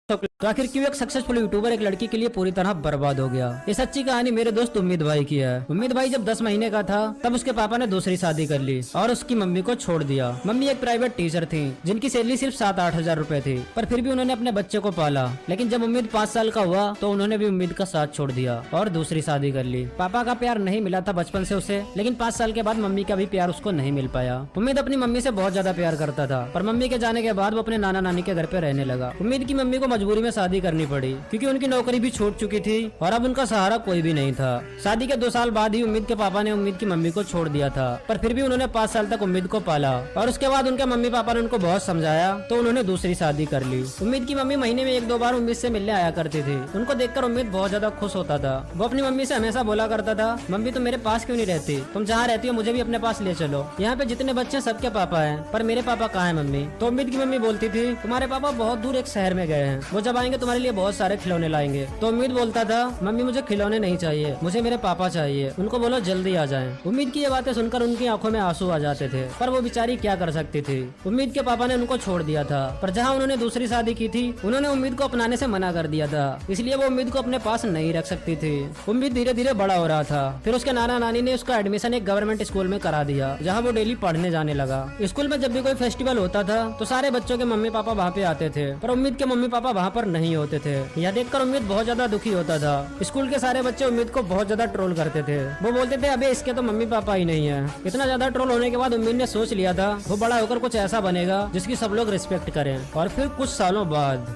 तो आखिर क्यों एक सक्सेसफुल यूट्यूबर एक लड़की के लिए पूरी तरह बर्बाद हो गया। ये सच्ची कहानी मेरे दोस्त उम्मीद भाई की है। उम्मीद भाई जब 10 महीने का था तब उसके पापा ने दूसरी शादी कर ली और उसकी मम्मी को छोड़ दिया। मम्मी एक प्राइवेट टीचर थी जिनकी सैलरी सिर्फ 7-8 हजार रूपए थी, पर फिर भी उन्होंने अपने बच्चे को पाला। लेकिन जब उम्मीद 5 साल का हुआ तो उन्होंने भी उम्मीद का साथ छोड़ दिया और दूसरी शादी कर ली। पापा का प्यार नहीं मिला था बचपन से उसे, लेकिन 5 साल के बाद मम्मी का भी प्यार उसको नहीं मिल पाया। उम्मीद अपनी मम्मी से बहुत ज्यादा प्यार करता था, पर मम्मी के जाने के बाद वो अपने नाना नानी के घर पे रहने लगा। उम्मीद की मम्मी को मजबूरी में शादी करनी पड़ी क्योंकि उनकी नौकरी भी छूट चुकी थी और अब उनका सहारा कोई भी नहीं था। शादी के 2 साल बाद ही उम्मीद के पापा ने उम्मीद की मम्मी को छोड़ दिया था, पर फिर भी उन्होंने 5 साल तक उम्मीद को पाला और उसके बाद उनके मम्मी पापा ने उनको बहुत समझाया तो उन्होंने दूसरी शादी कर ली। उम्मीद की मम्मी महीने में 1-2 बार उम्मीद से मिलने आया करती थी। उनको देखकर उम्मीद बहुत ज्यादा खुश होता था। वो अपनी मम्मी से हमेशा बोला करता था, मम्मी तुम मेरे पास क्यों नहीं रहती, तुम जहाँ रहती हो मुझे भी अपने पास ले चलो। यहाँ पे जितने बच्चे सबके पापा हैं, पर मेरे पापा कहाँ हैं मम्मी। तो उम्मीद की मम्मी बोलती थी, तुम्हारे पापा बहुत दूर एक शहर में गए हैं, वो जब आएंगे तुम्हारे लिए बहुत सारे खिलौने लाएंगे। तो उम्मीद बोलता था, मम्मी मुझे खिलौने नहीं चाहिए, मुझे मेरे पापा चाहिए, उनको बोलो जल्दी आ जाएं। उम्मीद की ये बातें सुनकर उनकी आंखों में आंसू आ जाते थे, पर वो बेचारी क्या कर सकती थी। उम्मीद के पापा ने उनको छोड़ दिया था, पर जहाँ उन्होंने दूसरी शादी की थी उन्होंने उम्मीद को अपनाने से मना कर दिया था, इसलिए वो उम्मीद को अपने पास नहीं रख सकती थी। उम्मीद धीरे धीरे बड़ा हो रहा था। फिर उसके नाना नानी ने उसका एडमिशन एक गवर्नमेंट स्कूल में करा दिया, जहाँ वो डेली पढ़ने जाने लगा। स्कूल में जब भी कोई फेस्टिवल होता था तो सारे बच्चों के मम्मी पापा वहाँ पे आते थे, पर उम्मीद के मम्मी पापा वहाँ पर नहीं होते थे। यह देखकर उम्मीद बहुत ज्यादा दुखी होता था। स्कूल के सारे बच्चे उम्मीद को बहुत ज्यादा ट्रोल करते थे। वो बोलते थे, अबे इसके तो मम्मी पापा ही नहीं है। इतना ज्यादा ट्रोल होने के बाद उम्मीद ने सोच लिया था वो बड़ा होकर कुछ ऐसा बनेगा जिसकी सब लोग रिस्पेक्ट करें। और फिर कुछ सालों बाद